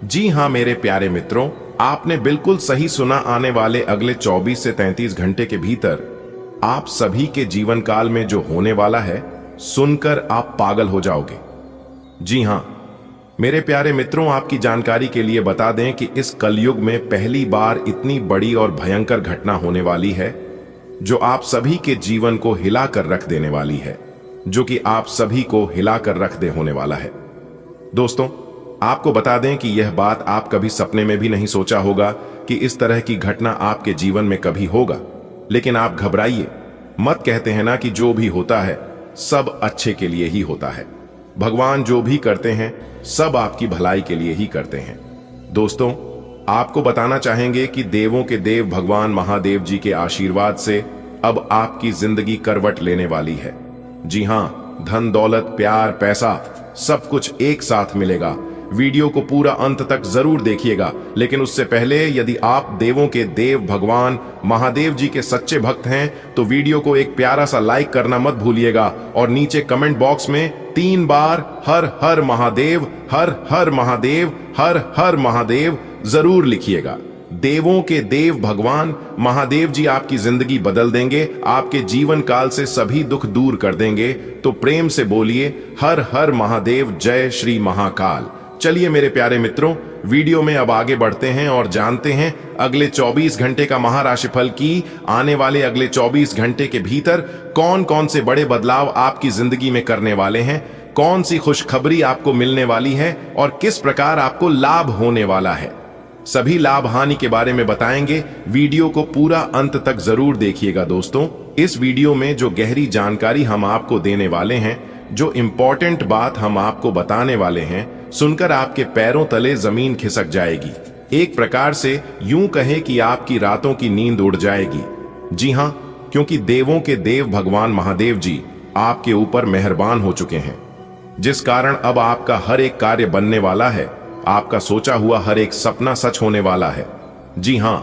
जी हां मेरे प्यारे मित्रों, आपने बिल्कुल सही सुना। आने वाले अगले 24 से 33 घंटे के भीतर आप सभी के जीवन काल में जो होने वाला है, सुनकर आप पागल हो जाओगे। जी हां मेरे प्यारे मित्रों, आपकी जानकारी के लिए बता दें कि इस कलयुग में पहली बार इतनी बड़ी और भयंकर घटना होने वाली है, जो आप सभी के जीवन को हिला कर रख देने वाली है, जो कि आप सभी को हिला कर रख दे होने वाला है। दोस्तों, आपको बता दें कि यह बात आप कभी सपने में भी नहीं सोचा होगा कि इस तरह की घटना आपके जीवन में कभी होगा। लेकिन आप घबराइए मत। कहते हैं ना कि जो भी होता है सब अच्छे के लिए ही होता है। भगवान जो भी करते हैं सब आपकी भलाई के लिए ही करते हैं। दोस्तों, आपको बताना चाहेंगे कि देवों के देव भगवान महादेव जी के आशीर्वाद से अब आपकी जिंदगी करवट लेने वाली है। जी हाँ, धन दौलत प्यार पैसा सब कुछ एक साथ मिलेगा। वीडियो को पूरा अंत तक जरूर देखिएगा, लेकिन उससे पहले यदि आप देवों के देव भगवान महादेव जी के सच्चे भक्त हैं तो वीडियो को एक प्यारा सा लाइक करना मत भूलिएगा और नीचे कमेंट बॉक्स में 3 बार हर हर महादेव, हर हर महादेव, हर हर महादेव जरूर लिखिएगा। देवों के देव भगवान महादेव जी आपकी जिंदगी बदल देंगे, आपके जीवन काल से सभी दुख दूर कर देंगे। तो प्रेम से बोलिए हर हर महादेव, जय श्री महाकाल। चलिए मेरे प्यारे मित्रों, वीडियो में अब आगे बढ़ते हैं और जानते हैं अगले 24 घंटे का महाराशिफल की आने वाले अगले 24 घंटे के भीतर कौन कौन से बड़े बदलाव आपकी जिंदगी में करने वाले हैं, कौन सी खुशखबरी आपको मिलने वाली है और किस प्रकार आपको लाभ होने वाला है। सभी लाभ हानि के बारे में बताएंगे। वीडियो को पूरा अंत तक जरूर देखिएगा दोस्तों। इस वीडियो में जो गहरी जानकारी हम आपको देने वाले हैं, जो इंपॉर्टेंट बात हम आपको बताने वाले हैं, सुनकर आपके पैरों तले जमीन खिसक जाएगी। एक प्रकार से यूं कहें कि आपकी रातों की नींद उड़ जाएगी। जी हां, क्योंकि देवों के देव भगवान महादेव जी आपके ऊपर मेहरबान हो चुके हैं, जिस कारण अब आपका हर एक कार्य बनने वाला है, आपका सोचा हुआ हर एक सपना सच होने वाला है। जी हां,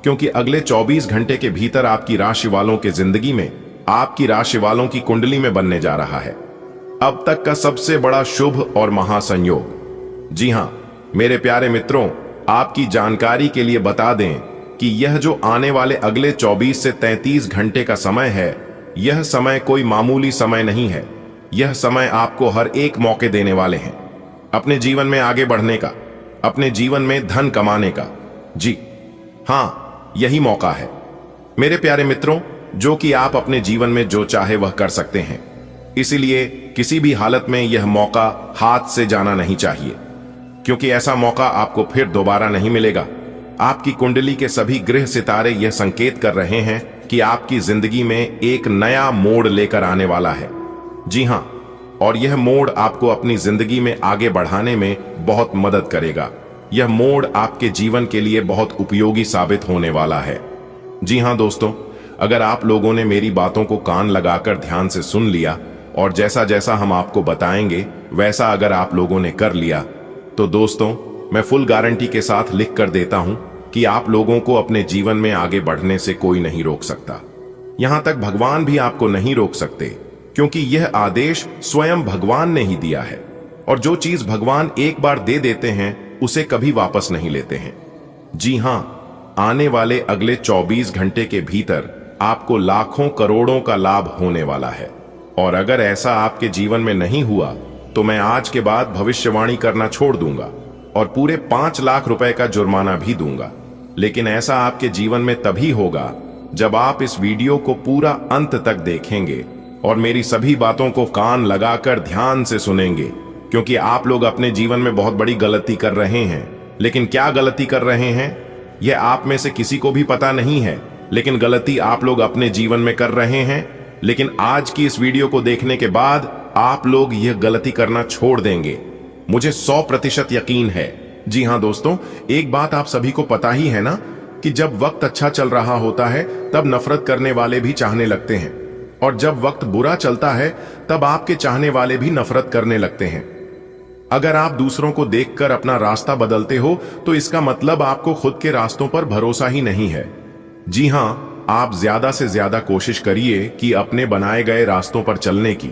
क्योंकि अगले 24 घंटे के भीतर आपकी राशि वालों के जिंदगी में, आपकी राशि वालों की कुंडली में बनने जा रहा है अब तक का सबसे बड़ा शुभ और महासंयोग। जी हां मेरे प्यारे मित्रों, आपकी जानकारी के लिए बता दें कि यह जो आने वाले अगले 24 से 33 घंटे का समय है, यह समय कोई मामूली समय नहीं है। यह समय आपको हर एक मौके देने वाले हैं अपने जीवन में आगे बढ़ने का, अपने जीवन में धन कमाने का। जी हां, यही मौका है मेरे प्यारे मित्रों, जो कि आप अपने जीवन में जो चाहे वह कर सकते हैं। इसीलिए किसी भी हालत में यह मौका हाथ से जाना नहीं चाहिए, क्योंकि ऐसा मौका आपको फिर दोबारा नहीं मिलेगा। आपकी कुंडली के सभी ग्रह सितारे यह संकेत कर रहे हैं कि आपकी जिंदगी में एक नया मोड़ लेकर आने वाला है। जी हां, और यह मोड़ आपको अपनी जिंदगी में आगे बढ़ाने में बहुत मदद करेगा। यह मोड़ आपके जीवन के लिए बहुत उपयोगी साबित होने वाला है। जी हां दोस्तों, अगर आप लोगों ने मेरी बातों को कान लगाकर ध्यान से सुन लिया और जैसा जैसा हम आपको बताएंगे वैसा अगर आप लोगों ने कर लिया, तो दोस्तों मैं फुल गारंटी के साथ लिख कर देता हूं कि आप लोगों को अपने जीवन में आगे बढ़ने से कोई नहीं रोक सकता। यहां तक भगवान भी आपको नहीं रोक सकते, क्योंकि यह आदेश स्वयं भगवान ने ही दिया है। और जो चीज भगवान एक बार दे देते हैं उसे कभी वापस नहीं लेते हैं। जी हां, आने वाले अगले 24 घंटे के भीतर आपको लाखों करोड़ों का लाभ होने वाला है। और अगर ऐसा आपके जीवन में नहीं हुआ तो मैं आज के बाद भविष्यवाणी करना छोड़ दूंगा और पूरे 5 लाख रुपए का जुर्माना भी दूंगा। लेकिन ऐसा आपके जीवन में तभी होगा जब आप इस वीडियो को पूरा अंत तक देखेंगे और मेरी सभी बातों को कान लगाकर ध्यान से सुनेंगे, क्योंकि आप लोग अपने जीवन में बहुत बड़ी गलती कर रहे हैं। लेकिन क्या गलती कर रहे हैं यह आप में से किसी को भी पता नहीं है, लेकिन गलती आप लोग अपने जीवन में कर रहे हैं। लेकिन आज की इस वीडियो को देखने के बाद आप लोग यह गलती करना छोड़ देंगे, मुझे 100% यकीन है। जी हां दोस्तों, एक बात आप सभी को पता ही है ना कि जब वक्त अच्छा चल रहा होता है तब नफरत करने वाले भी चाहने लगते हैं, और जब वक्त बुरा चलता है तब आपके चाहने वाले भी नफरत करने लगते हैं। अगर आप दूसरों को देखकर अपना रास्ता बदलते हो तो इसका मतलब आपको खुद के रास्तों पर भरोसा ही नहीं है। जी हां, आप ज्यादा से ज्यादा कोशिश करिए कि अपने बनाए गए रास्तों पर चलने की।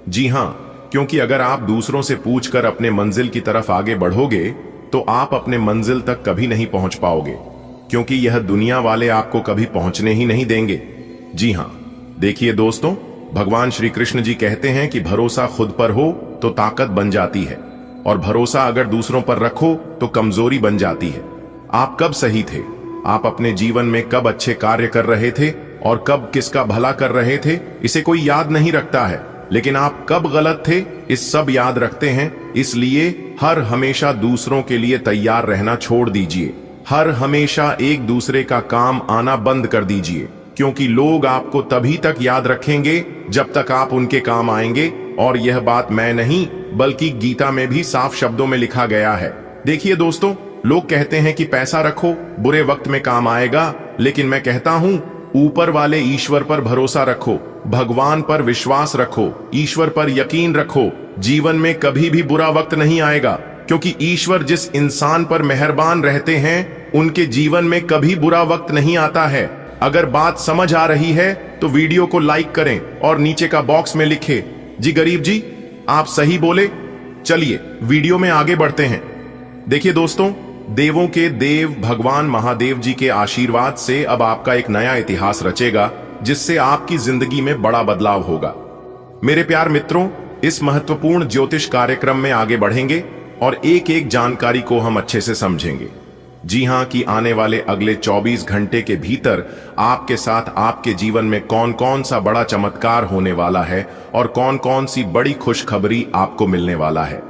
जी हां, क्योंकि अगर आप दूसरों से पूछकर अपने मंजिल की तरफ आगे बढ़ोगे तो आप अपने मंजिल तक कभी नहीं पहुंच पाओगे, क्योंकि यह दुनिया वाले आपको कभी पहुंचने ही नहीं देंगे। जी हां, देखिए दोस्तों, भगवान श्री कृष्ण जी कहते हैं कि भरोसा खुद पर हो तो ताकत बन जाती है, और भरोसा अगर दूसरों पर रखो तो कमजोरी बन जाती है। आप कब सही थे, आप अपने जीवन में कब अच्छे कार्य कर रहे थे और कब किसका भला कर रहे थे, इसे कोई याद नहीं रखता है। लेकिन आप कब गलत थे इस सब याद रखते हैं। इसलिए हर हमेशा दूसरों के लिए तैयार रहना छोड़ दीजिए। हर हमेशा एक दूसरे का काम आना बंद कर दीजिए, क्योंकि लोग आपको तभी तक याद रखेंगे जब तक आप उनके काम आएंगे। और यह बात मैं नहीं बल्कि गीता में भी साफ शब्दों में लिखा गया है। देखिए दोस्तों, लोग कहते हैं कि पैसा रखो बुरे वक्त में काम आएगा, लेकिन मैं कहता हूं ऊपर वाले ईश्वर पर भरोसा रखो, भगवान पर विश्वास रखो, ईश्वर पर यकीन रखो। जीवन में कभी भी बुरा वक्त नहीं आएगा, क्योंकि ईश्वर जिस इंसान पर मेहरबान रहते हैं उनके जीवन में कभी बुरा वक्त नहीं आता है। अगर बात समझ आ रही है तो वीडियो को लाइक करें और नीचे का बॉक्स में लिखे, जी गरीब जी आप सही बोले। चलिए वीडियो में आगे बढ़ते हैं। देखिए दोस्तों, देवों के देव भगवान महादेव जी के आशीर्वाद से अब आपका एक नया इतिहास रचेगा, जिससे आपकी जिंदगी में बड़ा बदलाव होगा। मेरे प्यार मित्रों, इस महत्वपूर्ण ज्योतिष कार्यक्रम में आगे बढ़ेंगे और एक एक जानकारी को हम अच्छे से समझेंगे। जी हां, कि आने वाले अगले 24 घंटे के भीतर आपके साथ आपके जीवन में कौन कौन सा बड़ा चमत्कार होने वाला है और कौन कौन सी बड़ी खुशखबरी आपको मिलने वाला है।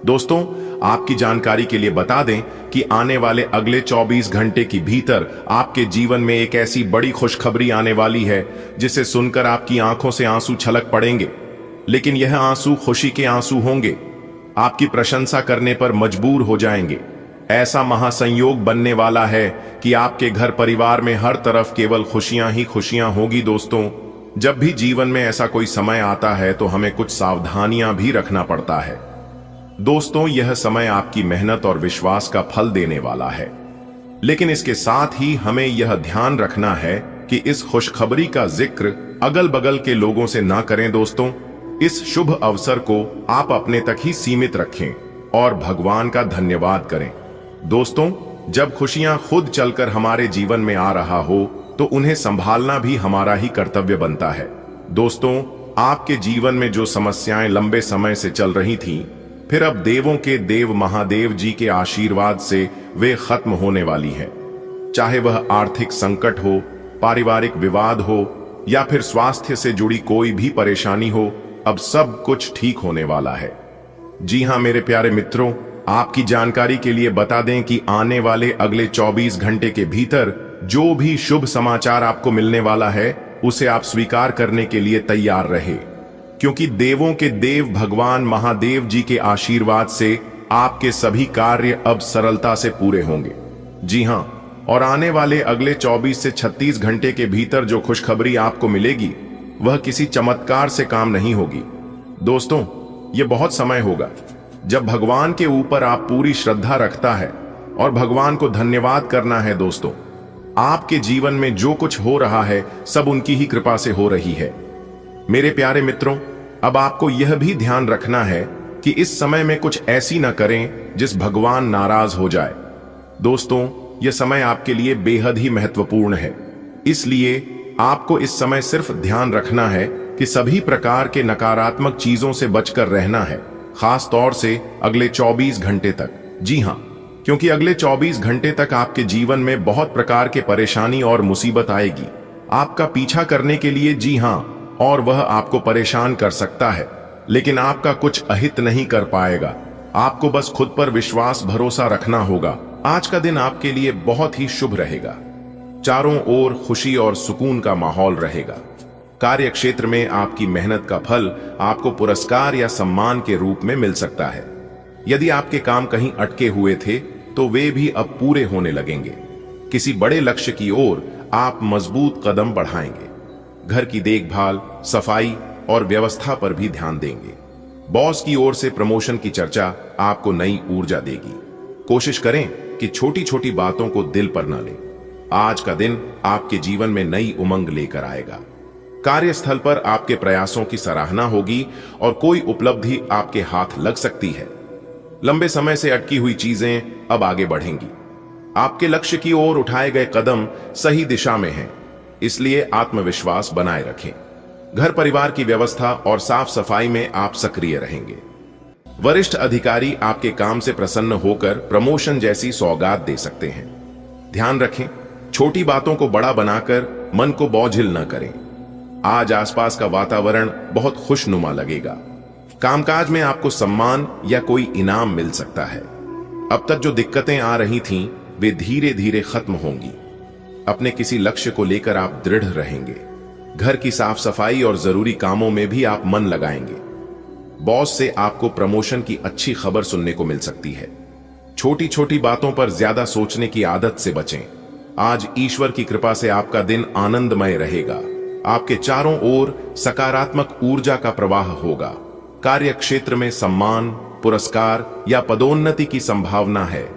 दोस्तों, आपकी जानकारी के लिए बता दें कि आने वाले अगले 24 घंटे के भीतर आपके जीवन में एक ऐसी बड़ी खुशखबरी आने वाली है जिसे सुनकर आपकी आंखों से आंसू छलक पड़ेंगे। लेकिन यह आंसू खुशी के आंसू होंगे, आपकी प्रशंसा करने पर मजबूर हो जाएंगे। ऐसा महासंयोग बनने वाला है कि आपके घर परिवार में हर तरफ केवल खुशियां ही खुशियां होगी। दोस्तों, जब भी जीवन में ऐसा कोई समय आता है तो हमें कुछ सावधानियां भी रखना पड़ता है। दोस्तों, यह समय आपकी मेहनत और विश्वास का फल देने वाला है, लेकिन इसके साथ ही हमें यह ध्यान रखना है कि इस खुशखबरी का जिक्र अगल बगल के लोगों से ना करें। दोस्तों, इस शुभ अवसर को आप अपने तक ही सीमित रखें और भगवान का धन्यवाद करें। दोस्तों, जब खुशियां खुद चलकर हमारे जीवन में आ रहा हो तो उन्हें संभालना भी हमारा ही कर्तव्य बनता है। दोस्तों, आपके जीवन में जो समस्याएं लंबे समय से चल रही थीं, फिर अब देवों के देव महादेव जी के आशीर्वाद से वे खत्म होने वाली हैं। चाहे वह आर्थिक संकट हो, पारिवारिक विवाद हो या फिर स्वास्थ्य से जुड़ी कोई भी परेशानी हो, अब सब कुछ ठीक होने वाला है। जी हां मेरे प्यारे मित्रों, आपकी जानकारी के लिए बता दें कि आने वाले अगले 24 घंटे के भीतर जो भी शुभ समाचार आपको मिलने वाला है उसे आप स्वीकार करने के लिए तैयार रहे, क्योंकि देवों के देव भगवान महादेव जी के आशीर्वाद से आपके सभी कार्य अब सरलता से पूरे होंगे। जी हां, और आने वाले अगले 24 से 36 घंटे के भीतर जो खुशखबरी आपको मिलेगी वह किसी चमत्कार से काम नहीं होगी। दोस्तों, यह बहुत समय होगा जब भगवान के ऊपर आप पूरी श्रद्धा रखता है और भगवान को धन्यवाद करना है। दोस्तों, आपके जीवन में जो कुछ हो रहा है सब उनकी ही कृपा से हो रही है। मेरे प्यारे मित्रों, अब आपको यह भी ध्यान रखना है कि इस समय में कुछ ऐसी न करें जिस भगवान नाराज हो जाए। दोस्तों, यह समय आपके लिए बेहद ही महत्वपूर्ण है, इसलिए आपको इस समय सिर्फ ध्यान रखना है कि सभी प्रकार के नकारात्मक चीजों से बचकर रहना है, खास तौर से अगले 24 घंटे तक। जी हां, क्योंकि अगले 24 घंटे तक आपके जीवन में बहुत प्रकार के परेशानी और मुसीबत आएगी आपका पीछा करने के लिए। जी हां, और वह आपको परेशान कर सकता है, लेकिन आपका कुछ अहित नहीं कर पाएगा। आपको बस खुद पर विश्वास भरोसा रखना होगा। आज का दिन आपके लिए बहुत ही शुभ रहेगा। चारों ओर खुशी और सुकून का माहौल रहेगा। कार्य क्षेत्र में आपकी मेहनत का फल आपको पुरस्कार या सम्मान के रूप में मिल सकता है। यदि आपके काम कहीं अटके हुए थे तो वे भी अब पूरे होने लगेंगे। किसी बड़े लक्ष्य की ओर आप मजबूत कदम बढ़ाएंगे। घर की देखभाल, सफाई और व्यवस्था पर भी ध्यान देंगे। बॉस की ओर से प्रमोशन की चर्चा आपको नई ऊर्जा देगी। कोशिश करें कि छोटी छोटी बातों को दिल पर न लें। आज का दिन आपके जीवन में नई उमंग लेकर आएगा। कार्यस्थल पर आपके प्रयासों की सराहना होगी और कोई उपलब्धि आपके हाथ लग सकती है। लंबे समय से अटकी हुई चीजें अब आगे बढ़ेंगी। आपके लक्ष्य की ओर उठाए गए कदम सही दिशा में हैं, इसलिए आत्मविश्वास बनाए रखें। घर परिवार की व्यवस्था और साफ सफाई में आप सक्रिय रहेंगे। वरिष्ठ अधिकारी आपके काम से प्रसन्न होकर प्रमोशन जैसी सौगात दे सकते हैं। ध्यान रखें, छोटी बातों को बड़ा बनाकर मन को बोझिल न करें। आज आसपास का वातावरण बहुत खुशनुमा लगेगा। कामकाज में आपको सम्मान या कोई इनाम मिल सकता है। अब तक जो दिक्कतें आ रही थीं, वे धीरे धीरे खत्म होंगी। अपने किसी लक्ष्य को लेकर आप दृढ़ रहेंगे। घर की साफ सफाई और जरूरी कामों में भी आप मन लगाएंगे। बॉस से आपको प्रमोशन की अच्छी खबर सुनने को मिल सकती है। छोटी छोटी बातों पर ज्यादा सोचने की आदत से बचें। आज ईश्वर की कृपा से आपका दिन आनंदमय रहेगा। आपके चारों ओर सकारात्मक ऊर्जा का प्रवाह होगा। कार्य क्षेत्र में सम्मान, पुरस्कार या पदोन्नति की संभावना है।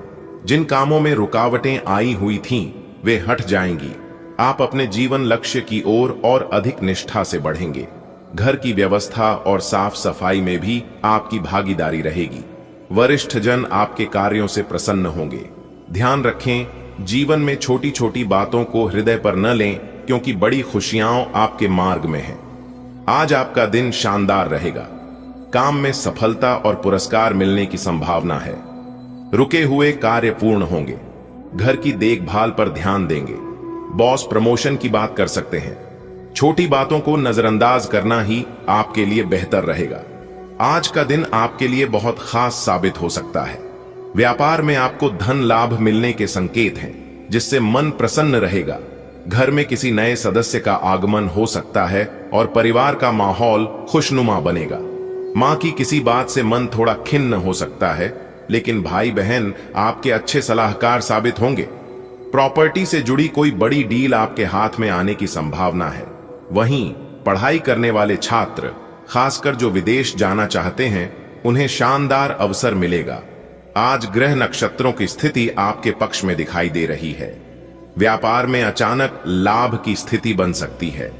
जिन कामों में रुकावटें आई हुई थीं, वे हट जाएंगी। आप अपने जीवन लक्ष्य की ओर और अधिक निष्ठा से बढ़ेंगे। घर की व्यवस्था और साफ सफाई में भी आपकी भागीदारी रहेगी। वरिष्ठ जन आपके कार्यों से प्रसन्न होंगे। ध्यान रखें, जीवन में छोटी छोटी बातों को हृदय पर न लें, क्योंकि बड़ी खुशियां आपके मार्ग में हैं। आज आपका दिन शानदार रहेगा। काम में सफलता और पुरस्कार मिलने की संभावना है। रुके हुए कार्य पूर्ण होंगे। घर की देखभाल पर ध्यान देंगे। बॉस प्रमोशन की बात कर सकते हैं। छोटी बातों को नजरअंदाज करना ही आपके लिए बेहतर रहेगा। आज का दिन आपके लिए बहुत खास साबित हो सकता है। व्यापार में आपको धन लाभ मिलने के संकेत हैं, जिससे मन प्रसन्न रहेगा। घर में किसी नए सदस्य का आगमन हो सकता है और परिवार का माहौल खुशनुमा बनेगा। मां की किसी बात से मन थोड़ा खिन्न हो सकता है, लेकिन भाई बहन आपके अच्छे सलाहकार साबित होंगे। प्रॉपर्टी से जुड़ी कोई बड़ी डील आपके हाथ में आने की संभावना है। वहीं पढ़ाई करने वाले छात्र, खासकर जो विदेश जाना चाहते हैं, उन्हें शानदार अवसर मिलेगा। आज ग्रह नक्षत्रों की स्थिति आपके पक्ष में दिखाई दे रही है। व्यापार में अचानक लाभ की स्थिति बन सकती है।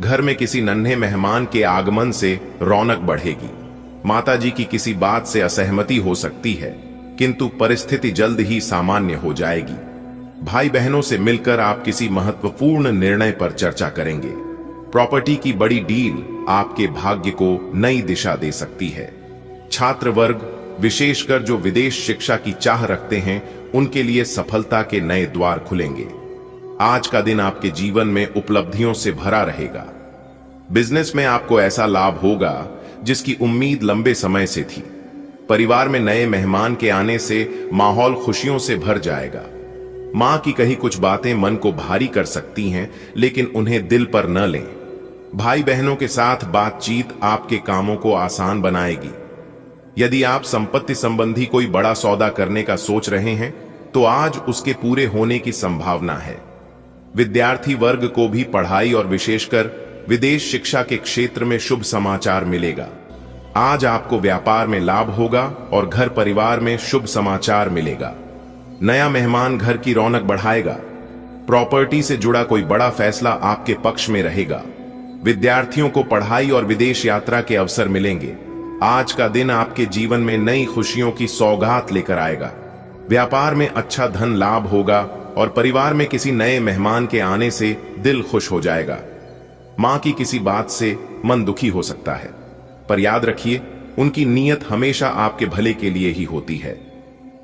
घर में किसी नन्हे मेहमान के आगमन से रौनक बढ़ेगी। माताजी की किसी बात से असहमति हो सकती है, किंतु परिस्थिति जल्द ही सामान्य हो जाएगी। भाई बहनों से मिलकर आप किसी महत्वपूर्ण निर्णय पर चर्चा करेंगे। प्रॉपर्टी की बड़ी डील आपके भाग्य को नई दिशा दे सकती है। छात्र वर्ग, विशेषकर जो विदेश शिक्षा की चाह रखते हैं, उनके लिए सफलता के नए द्वार खुलेंगे। आज का दिन आपके जीवन में उपलब्धियों से भरा रहेगा। बिजनेस में आपको ऐसा लाभ होगा जिसकी उम्मीद लंबे समय से थी। परिवार में नए मेहमान के आने से माहौल खुशियों से भर जाएगा। मां की कही कुछ बातें मन को भारी कर सकती हैं, लेकिन उन्हें दिल पर न लें। भाई बहनों के साथ बातचीत आपके कामों को आसान बनाएगी। यदि आप संपत्ति संबंधी कोई बड़ा सौदा करने का सोच रहे हैं, तो आज उसके पूरे होने की संभावना है। विद्यार्थी वर्ग को भी पढ़ाई और विशेषकर विदेश शिक्षा के क्षेत्र में शुभ समाचार मिलेगा। आज आपको व्यापार में लाभ होगा और घर परिवार में शुभ समाचार मिलेगा। नया मेहमान घर की रौनक बढ़ाएगा। प्रॉपर्टी से जुड़ा कोई बड़ा फैसला आपके पक्ष में रहेगा। विद्यार्थियों को पढ़ाई और विदेश यात्रा के अवसर मिलेंगे। आज का दिन आपके जीवन में नई खुशियों की सौगात लेकर आएगा। व्यापार में अच्छा धन लाभ होगा और परिवार में किसी नए मेहमान के आने से दिल खुश हो जाएगा। मां की किसी बात से मन दुखी हो सकता है, पर याद रखिए, उनकी नीयत हमेशा आपके भले के लिए ही होती है।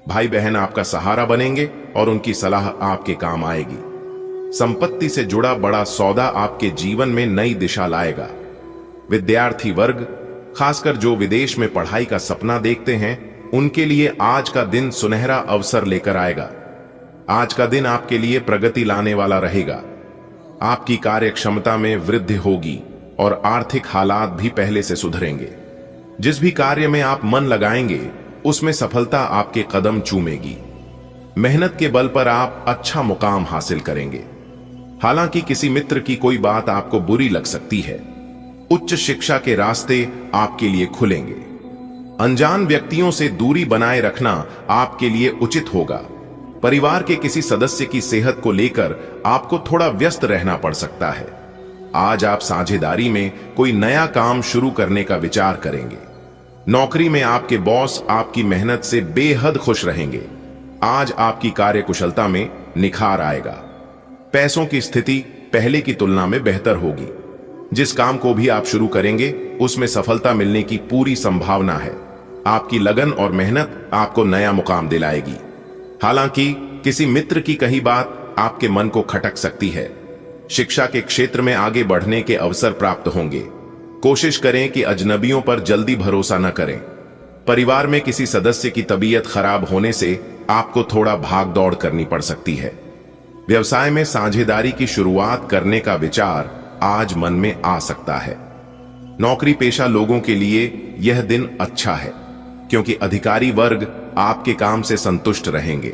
भाई बहन आपका सहारा बनेंगे और उनकी सलाह आपके काम आएगी। संपत्ति से जुड़ा बड़ा सौदा आपके जीवन में नई दिशा लाएगा। विद्यार्थी वर्ग, खासकर जो विदेश में पढ़ाई का सपना देखते हैं, उनके लिए आज का दिन सुनहरा अवसर लेकर आएगा। आज का दिन आपके लिए प्रगति लाने वाला रहेगा। आपकी कार्य क्षमता में वृद्धि होगी और आर्थिक हालात भी पहले से सुधरेंगे। जिस भी कार्य में आप मन लगाएंगे, उसमें सफलता आपके कदम चूमेगी। मेहनत के बल पर आप अच्छा मुकाम हासिल करेंगे। हालांकि किसी मित्र की कोई बात आपको बुरी लग सकती है। उच्च शिक्षा के रास्ते आपके लिए खुलेंगे। अनजान व्यक्तियों से दूरी बनाए रखना आपके लिए उचित होगा। परिवार के किसी सदस्य की सेहत को लेकर आपको थोड़ा व्यस्त रहना पड़ सकता है। आज आप साझेदारी में कोई नया काम शुरू करने का विचार करेंगे। नौकरी में आपके बॉस आपकी मेहनत से बेहद खुश रहेंगे। आज आपकी कार्यकुशलता में निखार आएगा। पैसों की स्थिति पहले की तुलना में बेहतर होगी। जिस काम को भी आप शुरू करेंगे, उसमें सफलता मिलने की पूरी संभावना है। आपकी लगन और मेहनत आपको नया मुकाम दिलाएगी। हालांकि किसी मित्र की कही बात आपके मन को खटक सकती है। शिक्षा के क्षेत्र में आगे बढ़ने के अवसर प्राप्त होंगे। कोशिश करें कि अजनबियों पर जल्दी भरोसा न करें। परिवार में किसी सदस्य की तबीयत खराब होने से आपको थोड़ा भाग दौड़ करनी पड़ सकती है। व्यवसाय में साझेदारी की शुरुआत करने का विचार आज मन में आ सकता है। नौकरी पेशा लोगों के लिए यह दिन अच्छा है, क्योंकि अधिकारी वर्ग आपके काम से संतुष्ट रहेंगे।